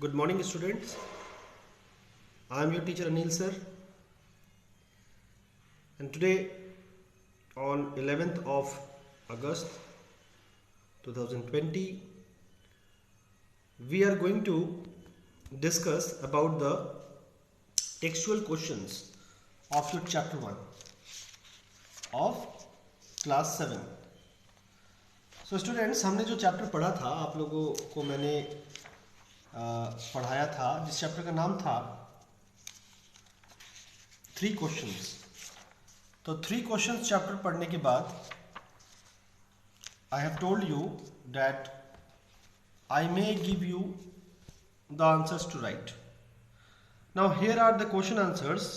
Good morning, students. I am your teacher Anil sir, and today on 11th of August 2020 we are going to discuss about the textual questions of your chapter 1 of class 7. So students, हमने जो chapter पढ़ा था आप लोगों को मैंने पढ़ाया था जिस चैप्टर का नाम था 3 क्वेश्चंस। तो 3 क्वेश्चंस चैप्टर पढ़ने के बाद I have told you that I may give you the answers to write. Now here are the question answers,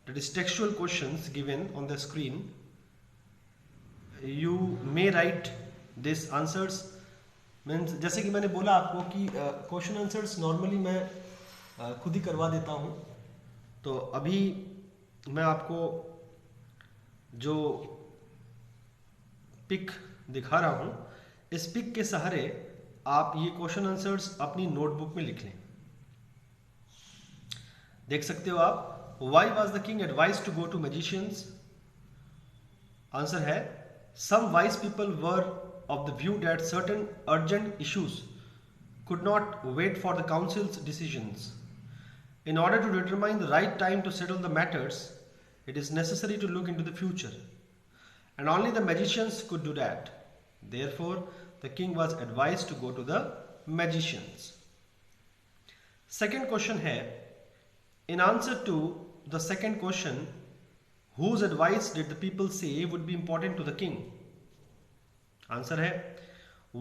that is textual questions given on the screen. You may write these answers. Means जैसे कि मैंने बोला आपको कि question answers normally मैं खुद ही करवा देता हूँ। तो अभी मैं आपको जो पिक दिखा रहा हूँ, इस पिक के सहारे आप ये क्वेश्चन आंसर्स अपनी नोटबुक में लिख लें। देख सकते हो आप, Why was the king advised to go to magicians? Answer है, some wise people were of the view that certain urgent issues could not wait for the council's decisions. In order to determine the right time to settle the matters, it is necessary to look into the future, and only the magicians could do that. Therefore, the king was advised to go to the magicians. Second question है, in answer to the second question, whose advice did the people say would be important to the king? Answer है,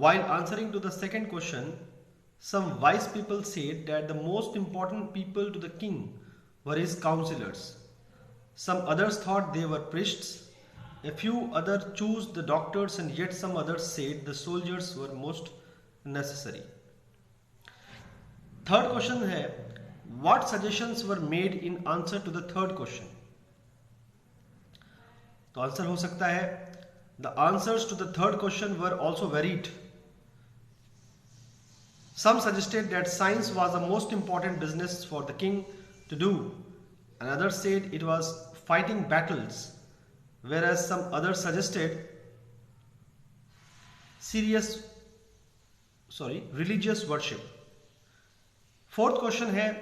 while answering to the second question, some wise people said that the most important people to the king were his counselors. Some others thought they were priests. A few others chose the doctors, and yet some others said the soldiers were most necessary. Third question है, what suggestions were made in answer to the third question? तो answer हो सकता है, the answers to the third question were also varied. Some suggested that science was the most important business for the king to do, and others said it was fighting battles, whereas some others suggested religious worship. Fourth question है,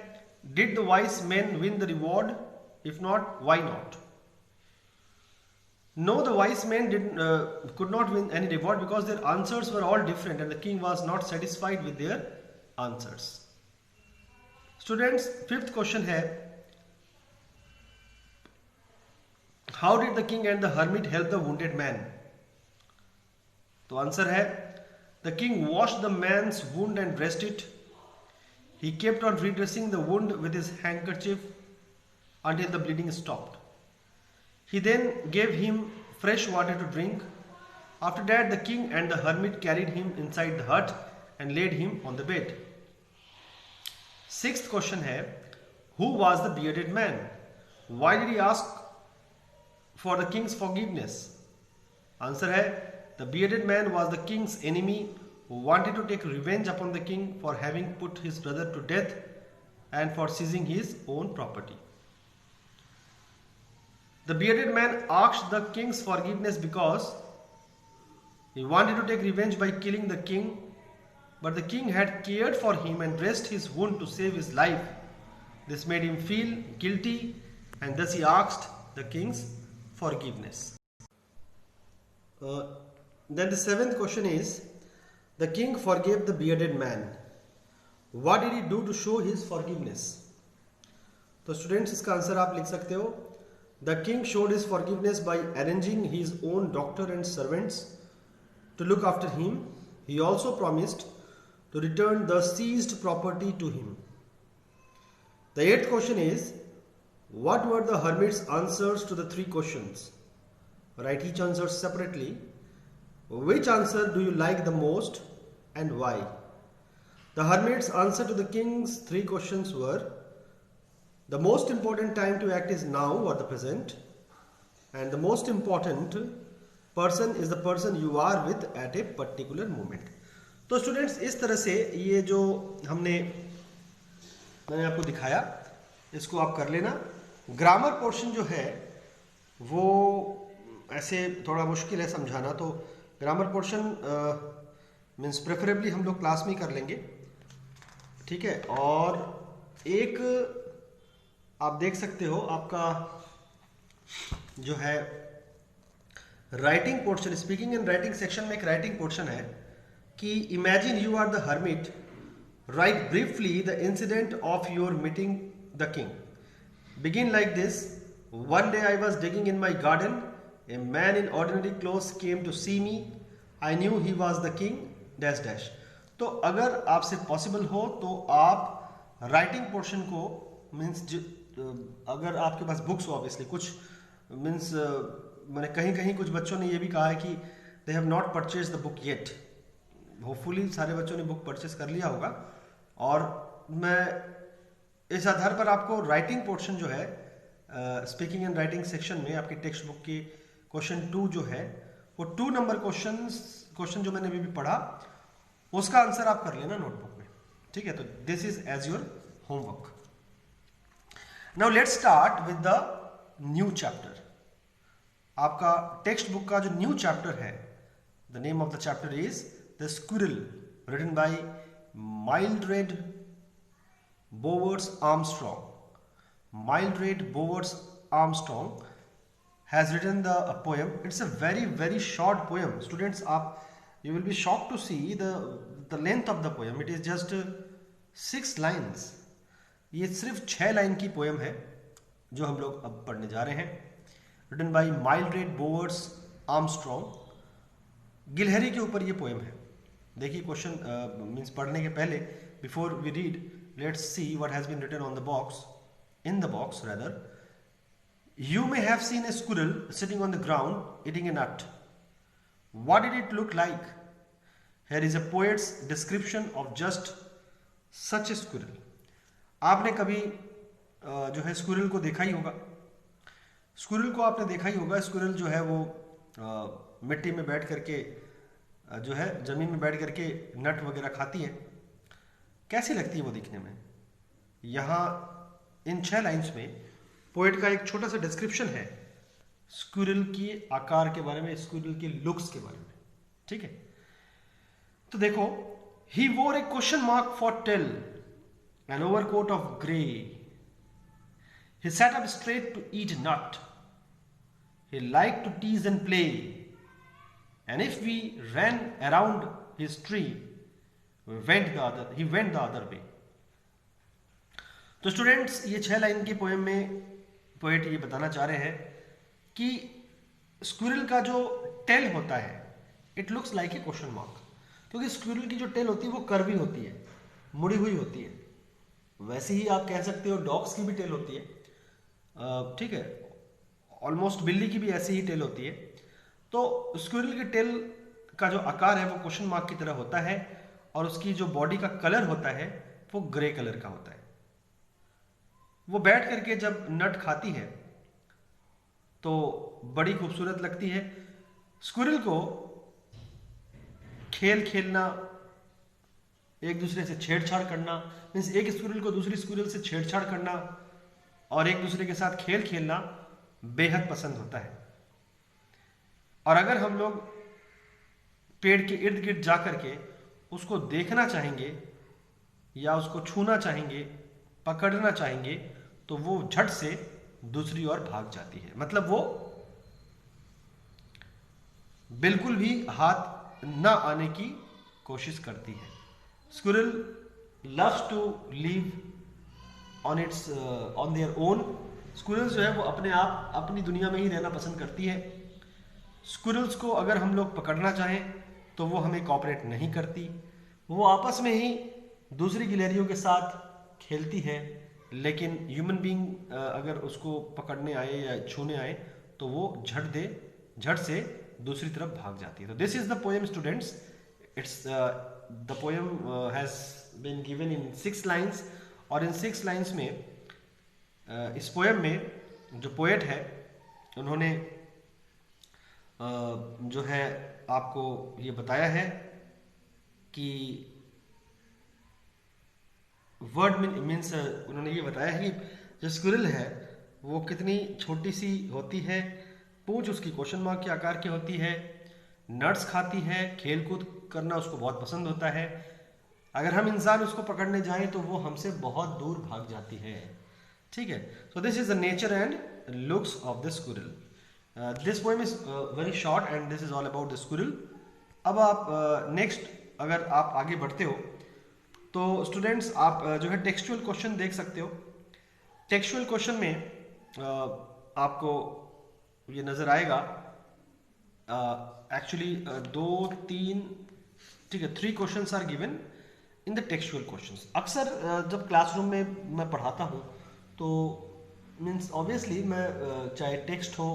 did the wise men win the reward? If not, why not? No, the wise men could not win any reward because their answers were all different and the king was not satisfied with their answers. Students, fifth question है, how did the king and the hermit help the wounded man? तो answer है, the king washed the man's wound and dressed it. He kept on redressing the wound with his handkerchief until the bleeding stopped. He then gave him fresh water to drink. After that, the king and the hermit carried him inside the hut and laid him on the bed. Sixth question है, who was the bearded man? Why did he ask for the king's forgiveness? Answer है, the bearded man was the king's enemy who wanted to take revenge upon the king for having put his brother to death and for seizing his own property. The bearded man asked the king's forgiveness because he wanted to take revenge by killing the king, but the king had cared for him and dressed his wound to save his life. This made him feel guilty, and thus he asked the king's forgiveness. Then the seventh question is, the king forgave the bearded man. What did he do to show his forgiveness? तो students, इसका answer आप लिख सकते हो, the king showed his forgiveness by arranging his own doctor and servants to look after him. He also promised to return the seized property to him. The eighth question is, what were the hermit's answers to the 3 questions? Write each answer separately. Which answer do you like the most and why? The hermit's answer to the king's 3 questions were, the most important time to act is now or the present, and the most important person is the person you are with at a particular moment. तो students, इस तरह से ये जो हमने मैंने आपको दिखाया, इसको आप कर लेना। ग्रामर पोर्शन जो है वो ऐसे थोड़ा मुश्किल है समझाना, तो ग्रामर पोर्शन मीन्स प्रेफरेबली हम लोग क्लास में ही कर लेंगे, ठीक है। और एक आप देख सकते हो आपका जो है writing portion, speaking and writing section में एक राइटिंग पोर्शन है कि imagine you are the hermit, write briefly the incident of your meeting the king, begin like this. One day I was digging in my garden. A man in ordinary clothes came to see me. I knew he was the king dash dash. तो अगर आपसे possible हो तो आप writing portion को means अगर आपके पास books हो, ऑब्वियसली कुछ मीन्स मैंने कहीं कहीं कुछ बच्चों ने ये भी कहा है कि they have not purchase the book yet. Hopefully सारे बच्चों ने बुक परचेज कर लिया होगा, और मैं इस आधार पर आपको राइटिंग पोर्शन जो है स्पीकिंग एंड राइटिंग सेक्शन में आपकी टेक्स्ट बुक की क्वेश्चन 2 जो है वो 2 नंबर क्वेश्चन जो मैंने अभी भी पढ़ा उसका आंसर आप कर लेना नोटबुक में, ठीक है। तो this is as your homework. Now let's start with the new chapter. आपका टेक्स्ट बुक का जो न्यू चैप्टर है, the name of the chapter is the squirrel, written by Mildred Bowers Armstrong. Mildred Bowers Armstrong has written a poem. It's a very short poem. Students, you will be shocked to see the length of the poem. It is just 6 lines. ये सिर्फ 6 line की poem है जो हम लोग अब पढ़ने जा रहे हैं। Written by Mildred Bowers Armstrong. गिलहरी के ऊपर ये पोएम है। देखिए क्वेश्चन मीन्स पढ़ने के पहले, before we read, let's see what has been written on the box. In the box rather, you may have seen a squirrel sitting on the ground eating a nut. What did it look like? Here is a poet's description of just such a squirrel. आपने कभी जो है squirrel को देखा ही होगा। Squirrel को आपने देखा ही होगा। स्क्विरल जो है वो मिट्टी में बैठ करके जो है जमीन में बैठ करके नट वगैरह खाती है। कैसी लगती है वो दिखने में? यहाँ इन 6 लाइंस में पोएट का एक छोटा सा डिस्क्रिप्शन है स्क्विरल के आकार के बारे में, स्क्विरल के लुक्स के बारे में, ठीक है। तो देखो, he wore a question mark for tail, an overcoat of grey, he sat up straight to eat nut, he like to tease and play, and if we ran around his tree he went the other way. तो students, ये 6 line की poem में poet ये बताना चाह रहे हैं कि स्क्विरल का जो टेल होता है it looks like a question mark, क्योंकि स्क्विरल की जो टेल होती है वो कर्वी होती है, मुड़ी हुई होती है। वैसे ही आप कह सकते हो डॉग्स की भी टेल होती है, ठीक है, ऑलमोस्ट बिल्ली की भी ऐसी ही टेल होती है। तो स्क्विरल की टेल का जो आकार है वो क्वेश्चन मार्क की तरह होता है, और उसकी जो बॉडी का कलर होता है वो ग्रे कलर का होता है। वो बैठ करके जब नट खाती है तो बड़ी खूबसूरत लगती है। स्क्विरल को खेल खेलना, एक दूसरे से छेड़छाड़ करना, मीन्स एक स्क्विरल को दूसरी स्क्विरल से छेड़छाड़ करना और एक दूसरे के साथ खेल खेलना बेहद पसंद होता है। और अगर हम लोग पेड़ के इर्द गिर्द जा करके उसको देखना चाहेंगे या उसको छूना चाहेंगे, पकड़ना चाहेंगे, तो वो झट से दूसरी ओर भाग जाती है। मतलब वो बिल्कुल भी हाथ ना आने की कोशिश करती है। Squirrel loves to live on their own. Squirrels जो है वो अपने आप अपनी दुनिया में ही रहना पसंद करती है। स्क्विरल्स को अगर हम लोग पकड़ना चाहें तो वो हमें कोऑपरेट नहीं करती, वो आपस में ही दूसरी गिलहरियों के साथ खेलती है, लेकिन ह्यूमन बीइंग अगर उसको पकड़ने आए या छूने आए तो वो झट से दूसरी तरफ भाग जाती है। तो this is the poem students. It's the poem has been given in 6 lines, और इन 6 लाइन्स में इस पोएम में जो पोएट है उन्होंने जो है आपको ये बताया है कि वर्ड मीन्स उन्होंने ये बताया कि जो स्क्विरल है वो कितनी छोटी सी होती है, पूंछ उसकी क्वेश्चन मार्क के आकार की होती है, नट्स खाती है, खेल कूद करना उसको बहुत पसंद होता है, अगर हम इंसान उसको पकड़ने जाएं तो वो हमसे बहुत दूर भाग जाती है। ठीक है, so this is the nature and looks of the squirrel. This poem is very short and this is all about the squirrel. अब आप नेक्स्ट अगर आप आगे बढ़ते हो तो स्टूडेंट्स आप जो है टेक्सचुअल क्वेश्चन देख सकते हो। टेक्सचुअल क्वेश्चन में आपको ये नजर आएगा एक्चुअली 2 3 ठीक है 3 questions are given in the textual questions. अक्सर जब क्लासरूम में मैं पढ़ाता हूँ तो मीन्स ऑब्वियसली मैं चाहे टेक्स्ट हो,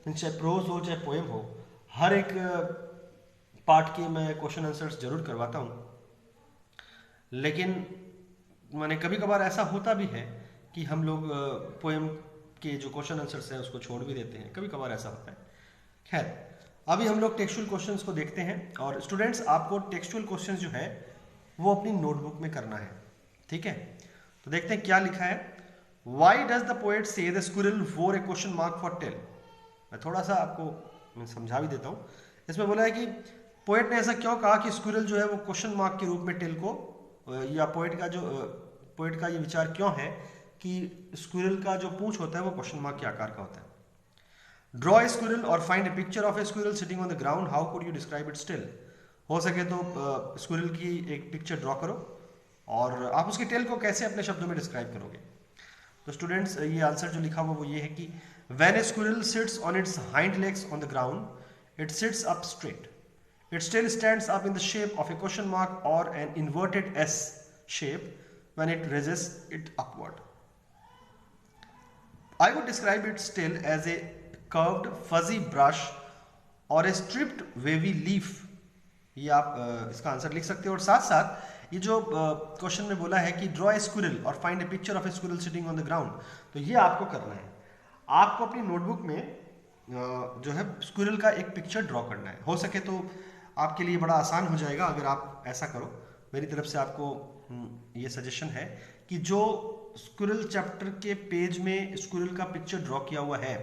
चाहे प्रोज हो, चाहे पोएम हो, हर एक पार्ट के मैं क्वेश्चन आंसर्स जरूर करवाता हूँ। लेकिन मैंने कभी कभार ऐसा होता भी है कि हम लोग पोएम के जो क्वेश्चन आंसर्स हैं उसको छोड़ भी देते हैं, कभी कभार ऐसा होता है। खैर, अभी हम लोग टेक्सचुअल क्वेश्चंस को देखते हैं और स्टूडेंट्स आपको टेक्सचुअल क्वेश्चंस जो है वो अपनी नोटबुक में करना है। ठीक है, तो देखते हैं क्या लिखा है। वाई डज द पोएट से द स्क्विरल वोर a question mark for tell. मैं थोड़ा सा आपको समझा भी देता हूँ। इसमें बोला है कि पोएट ने ऐसा क्यों कहा कि स्क्विरल जो है वो क्वेश्चन मार्क के रूप में टेल को, या पोएट का ये विचार क्यों है कि स्क्विरल का जो पूंछ होता है वो क्वेश्चन मार्क के आकार का होता है। ड्रॉ ए स्क्विरल और find A picture of A squirrel sitting on the ground, how could you describe it still. हो सके तो स्क्विरल की एक पिक्चर ड्रॉ करो और आप उसके टेल को कैसे अपने शब्दों में डिस्क्राइब करोगे। तो स्टूडेंट्स ये आंसर जो लिखा हुआ वो ये है कि when A squirrel sits on it's hind legs on the ground, it sits up straight. It still stands up in the shape of a question mark or an inverted S shape when it raises it upward. I would describe it still as a curved fuzzy brush or a stripped wavy leaf. ये आप इसका answer लिख सकते हो। और साथ साथ ये जो क्वेश्चन में बोला है कि ड्रॉ ए स्क्विरल और find A picture of A squirrel sitting on the ground, तो ये आपको करना है। आपको अपनी नोटबुक में जो है स्क्विरल का एक पिक्चर ड्रॉ करना है। हो सके तो आपके लिए बड़ा आसान हो जाएगा अगर आप ऐसा करो। मेरी तरफ से आपको ये सजेशन है कि जो स्क्विरल चैप्टर के पेज में स्क्विरल का पिक्चर ड्रॉ किया हुआ है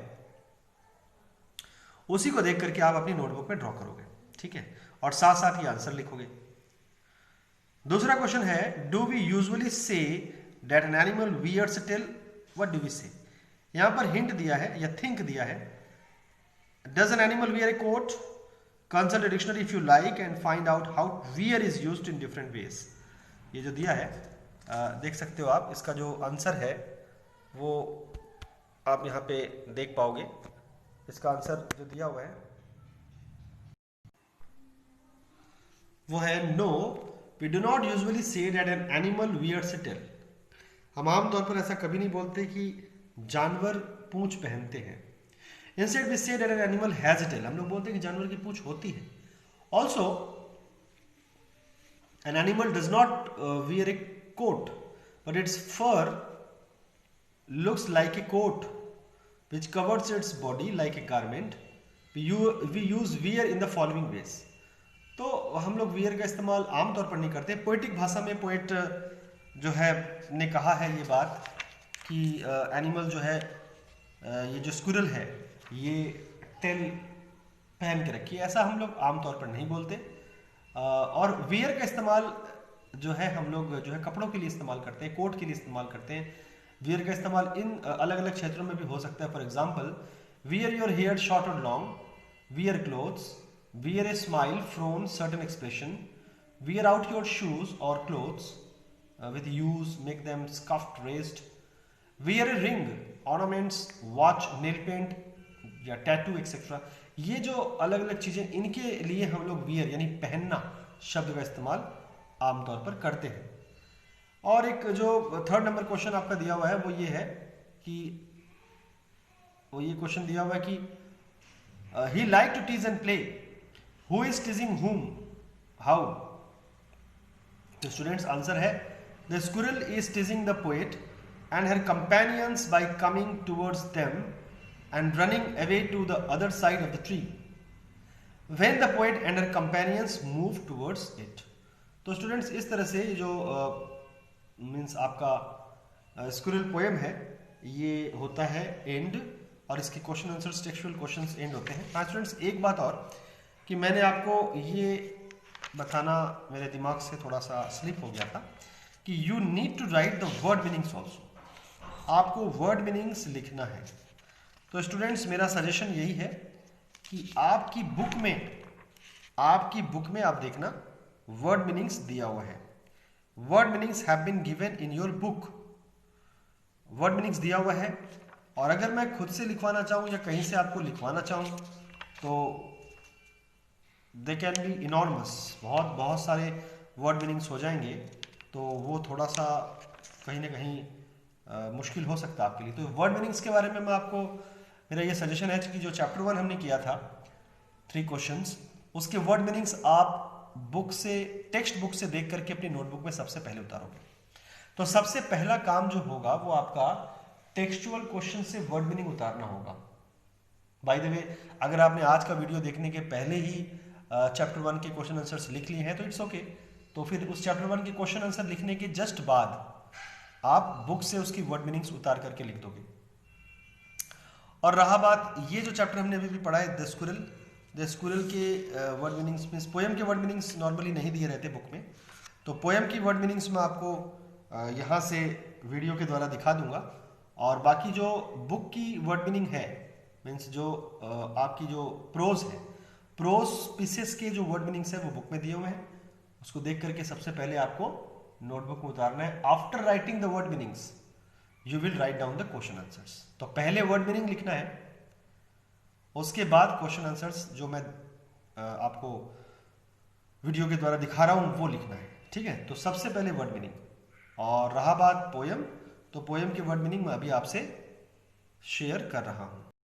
उसी को देख करके आप अपनी नोटबुक में ड्रॉ करोगे। ठीक है, और साथ साथ ये आंसर लिखोगे। दूसरा क्वेश्चन है, do we usually say that an animal wears a tail. What do we say. यहां पर हिंट दिया है या थिंक दिया है। Does an animal wear a coat. Consult a dictionary if you like and find out how wear is used in different ways. ये जो दिया है देख सकते हो आप। इसका जो आंसर है वो आप यहाँ पे देख पाओगे। इसका आंसर जो दिया हुआ है वो है no, we do not usually say that an animal wears a tail. हम आमतौर पर ऐसा कभी नहीं बोलते कि जानवर पूंछ पहनते हैं। Instead we say that an animal has a tail. हम लोग बोलते हैं कि जानवर की पूंछ होती है। Also, an animal does not wear a coat, but its fur looks like a coat, which covers its body like a garment. We use wear in the following ways. तो हम लोग wear का इस्तेमाल आमतौर पर नहीं करते। पोएटिक भाषा में पोएट जो है ने कहा है ये बात कि एनिमल जो है ये जो स्क्विरल है ये टेल पहन के रखिए, ऐसा हम लोग आमतौर पर नहीं बोलते। और वियर का इस्तेमाल जो है हम लोग जो है कपड़ों के लिए इस्तेमाल करते हैं, कोट के लिए इस्तेमाल करते हैं। वियर का इस्तेमाल इन अलग अलग क्षेत्रों में भी हो सकता है। For example, wear your hair short और long, wear clothes, wear a smile from certain expression, wear out your shoes और clothes with use make them scuffed raised, wear a ring, ornaments, watch, nail paint या tattoo etcetera. ये जो अलग अलग चीजें इनके लिए हम लोग वियर यानी पहनना शब्द का इस्तेमाल आमतौर पर करते हैं। और एक जो 3rd नंबर क्वेश्चन आपका दिया हुआ है वो ये है कि ये क्वेश्चन दिया हुआ है कि he like to tease and play, who is teasing whom, how. तो स्टूडेंट्स आंसर है the squirrel is teasing the poet and her companions by coming towards them and running away to the other side of the tree when the poet and her companions move towards it. तो students इस तरह से जो means आपका squirrel poem है, ये होता है एंड, और इसके question answers textual questions and होते हैं। हाँ स्टूडेंट्स, एक बात और कि मैंने आपको ये बताना मेरे दिमाग से थोड़ा सा स्लिप हो गया था कि you need to write the word meanings also, आपको वर्ड मीनिंग्स लिखना है। तो स्टूडेंट्स मेरा सजेशन यही है कि आपकी बुक में आप देखना वर्ड मीनिंग्स दिया हुआ है, word meanings have been given in your book, word meanings दिया हुआ है। और अगर मैं खुद से लिखवाना चाहूँ या कहीं से आपको लिखवाना चाहूँ तो दे कैन बी इनॉर्मस, बहुत सारे वर्ड मीनिंग्स हो जाएंगे, तो वो थोड़ा सा कहीं ना कहीं मुश्किल हो सकता है आपके लिए। तो वर्ड मीनिंग्स के बारे में मैं आपको, मेरा ये सजेशन है कि जो चैप्टर 1 हमने किया था 3 क्वेश्चंस, उसके वर्ड मीनिंग्स आप बुक से, टेक्स्ट बुक से देख करके अपनी नोटबुक में सबसे पहले उतारोगे। तो सबसे पहला काम जो होगा वो आपका टेक्सचुअल क्वेश्चन से वर्ड मीनिंग उतारना होगा। बाय द वे, अगर आपने आज का वीडियो देखने के पहले ही चैप्टर 1 के क्वेश्चन आंसर्स लिख लिए हैं तो इट्स ओके, तो फिर उस चैप्टर 1 के क्वेश्चन आंसर लिखने के जस्ट बाद आप बुक से उसकी वर्ड मीनिंग्स उतार करके लिख दोगे। और रहा बात ये जो चैप्टर हमने अभी भी पढ़ा है द स्क्विरल के वर्ड मीनिंग्स, मीन्स पोएम के वर्ड मीनिंग्स नॉर्मली नहीं दिए रहते बुक में, तो पोएम की वर्ड मीनिंग्स मैं आपको यहाँ से वीडियो के द्वारा दिखा दूंगा। और बाकी जो बुक की वर्ड मीनिंग है, मीन्स जो आपकी जो प्रोज है, प्रोज पीसेस के जो वर्ड मीनिंग्स है वो बुक में दिए हुए हैं, उसको देख करके सबसे पहले आपको नोटबुक में उतारना है। After writing the word meanings you will write down the question answers. तो पहले वर्ड मीनिंग लिखना है, उसके बाद क्वेश्चन आंसर्स जो मैं आपको वीडियो के द्वारा दिखा रहा हूं वो लिखना है, ठीक है। तो सबसे पहले वर्ड मीनिंग, और रहा बात पोएम, तो पोएम की वर्ड मीनिंग मैं अभी आपसे शेयर कर रहा हूं।